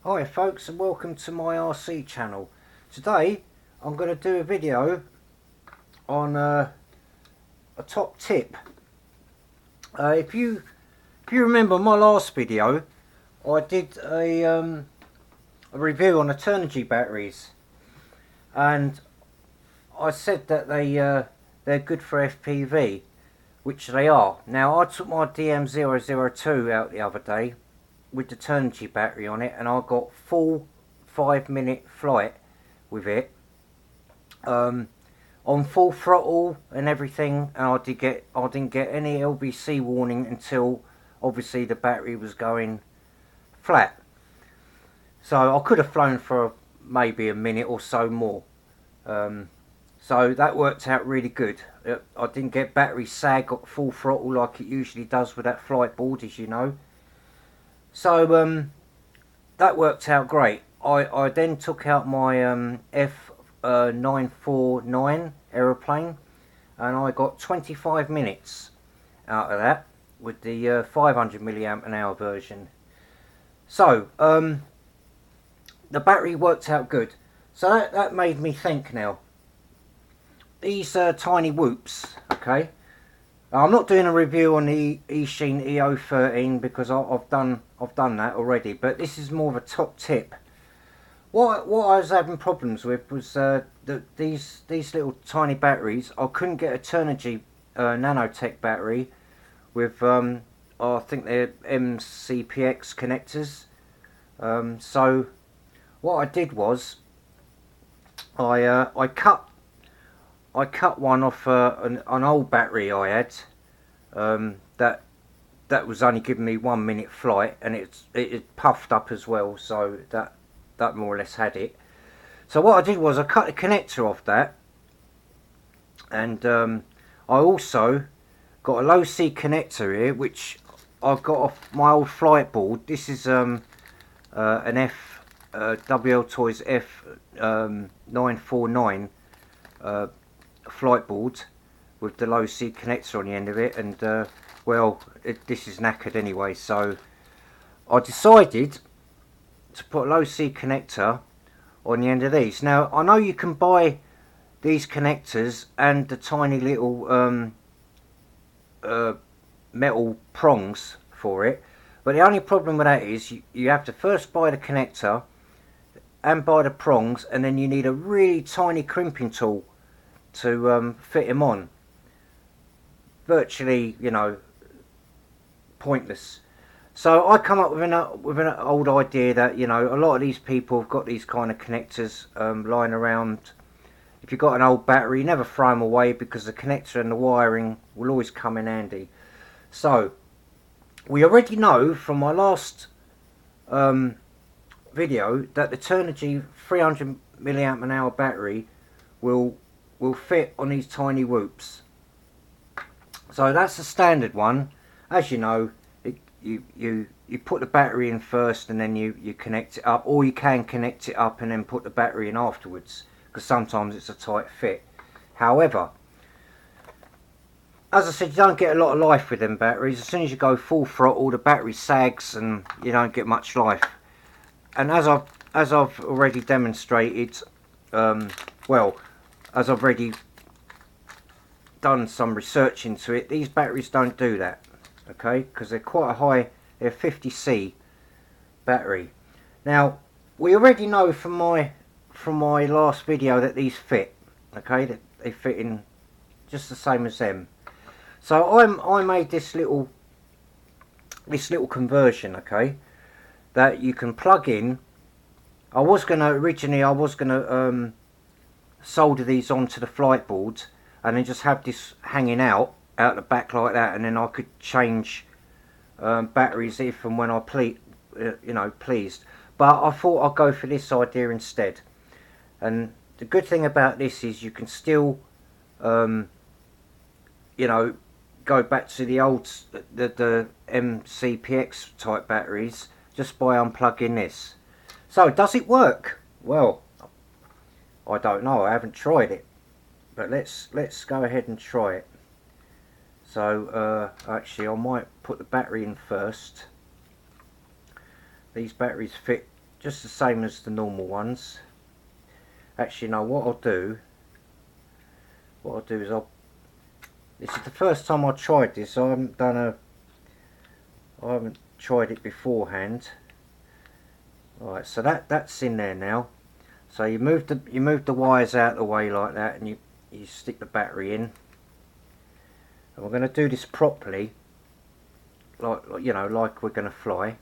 Hi folks, and welcome to my RC channel. Today I'm going to do a video on a top tip. If you remember my last video, I did a review on Eternity batteries, and I said that they're good for FPV, which they are. Now I took my DM002 out the other day with the Eternity battery on it, and I got full 5-minute flight with it, on full throttle and everything, and I didn't get any LBC warning until obviously the battery was going flat. So I could have flown for maybe a minute or so more. So that worked out really good. I didn't get battery sag at full throttle like it usually does with that flight board, as you know. So that worked out great. I then took out my F949 aeroplane, and I got 25 minutes out of that with the 500 milliamp an hour version. So the battery worked out good. So that made me think now. These tiny whoops, okay. I'm not doing a review on the Eachine EO13 because I've done that already. But this is more of a top tip. What I was having problems with was these little tiny batteries. I couldn't get a Turnigy Nanotech battery with I think they're MCPX connectors. So what I did was I cut one off an old battery I had, that was only giving me 1 minute flight, and it puffed up as well, so that more or less had it. So what I did was I cut the connector off that, and I also got a low C connector here, which I've got off my old flight board. This is an WL Toys F949 flight board with the low C connector on the end of it, and this is knackered anyway, so I decided to put a low C connector on the end of these. Now I know you can buy these connectors and the tiny little metal prongs for it, but the only problem with that is you have to first buy the connector and buy the prongs, and then you need a really tiny crimping tool to fit them on. Virtually, pointless. So I come up with an old idea that a lot of these people have got these kind of connectors lying around. If you've got an old battery, never throw them away, because the connector and the wiring will always come in handy. So we already know from my last video that the Turnigy 300 milliamp an hour battery will fit on these tiny whoops. So that's the standard one. As you know, you put the battery in first, and then you connect it up, or you can connect it up and then put the battery in afterwards, because sometimes it's a tight fit. However, as I said, you don't get a lot of life with them batteries. As soon as you go full throttle, the battery sags and you don't get much life. And as I've already demonstrated, as I've already done some research into it, these batteries don't do that, okay, because they're quite a high, they're 50C battery. Now we already know from my last video that these fit, okay, that they fit in just the same as them. So I made this little conversion, okay, that you can plug in. Originally I was gonna solder these onto the flight board and then just have this hanging out the back like that, and then I could change batteries if and when I pleased. But I thought I'd go for this idea instead. And the good thing about this is you can still go back to the old the MCPX type batteries just by unplugging this. So does it work? Well, I don't know, I haven't tried it, but let's go ahead and try it. So actually I might put the battery in first. These batteries fit just the same as the normal ones. Actually, no, what I'll do is this is the first time I tried this. I haven't tried it beforehand. Alright, so that's in there now. So you move the wires out of the way like that, and you stick the battery in. And we're going to do this properly, like you know, like we're going to fly.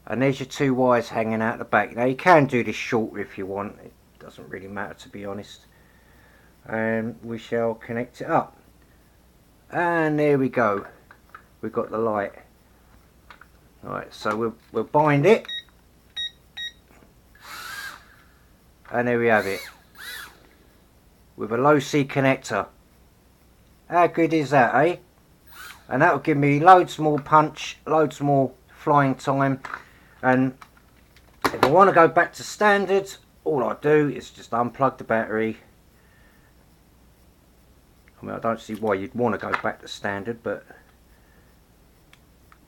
And there's your two wires hanging out the back. Now you can do this shorter if you want. It doesn't really matter, to be honest. And we shall connect it up. And there we go. We've got the light. Alright, so we'll bind it. And there we have it. With a low C connector. How good is that, eh? And that will give me loads more punch, loads more flying time. And if I want to go back to standard, all I do is just unplug the battery. I mean, I don't see why you'd want to go back to standard, but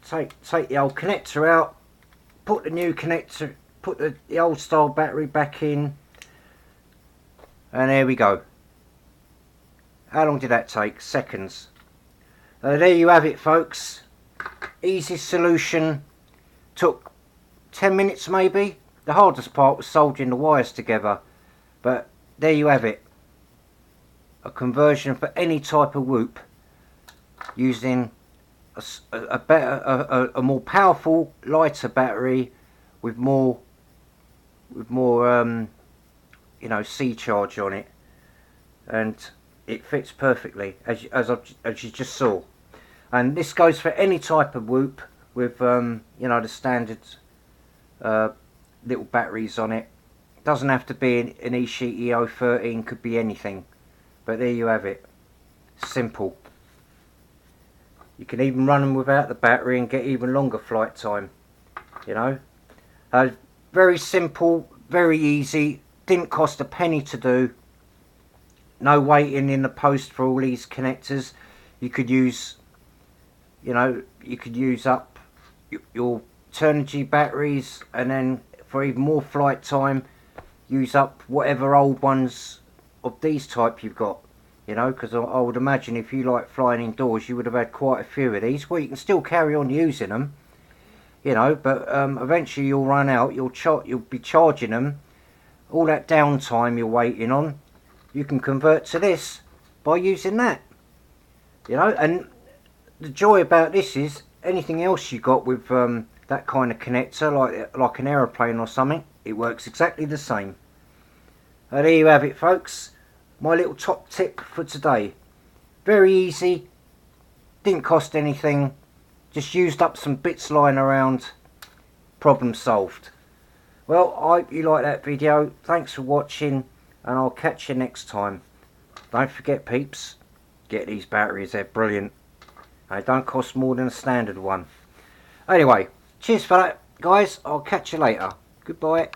take the old connector out, put the new connector, put the old style battery back in, and there we go. How long did that take? Seconds. There you have it, folks. Easy solution. Took 10 minutes maybe. The hardest part was soldering the wires together, but there you have it. A conversion for any type of whoop using a more powerful, lighter battery with more you know, C charge on it, and it fits perfectly as you just saw. And this goes for any type of whoop with you know, the standard little batteries on it. Doesn't have to be an Escheat EO13, could be anything. But there you have it. Simple. You can even run them without the battery and get even longer flight time. You know, very simple, very easy. Didn't cost a penny to do. No waiting in the post for all these connectors. You could use, you know, you could use up your Turnigy batteries, and then for even more flight time, use up whatever old ones of these type you've got, you know, because I would imagine if you like flying indoors, you would have had quite a few of these. Well, you can still carry on using them, you know, but eventually you'll run out. You'll be charging them. All that downtime you're waiting on, you can convert to this by using that, you know. And the joy about this is anything else you got with that kind of connector, like an aeroplane or something, it works exactly the same. There you have it, folks. My little top tip for today. Very easy. Didn't cost anything. Just used up some bits lying around. Problem solved. Well, I hope you like that video. Thanks for watching, and I'll catch you next time. Don't forget, peeps, get these batteries. They're brilliant. They don't cost more than a standard one. Anyway, cheers for that, guys. I'll catch you later. Goodbye.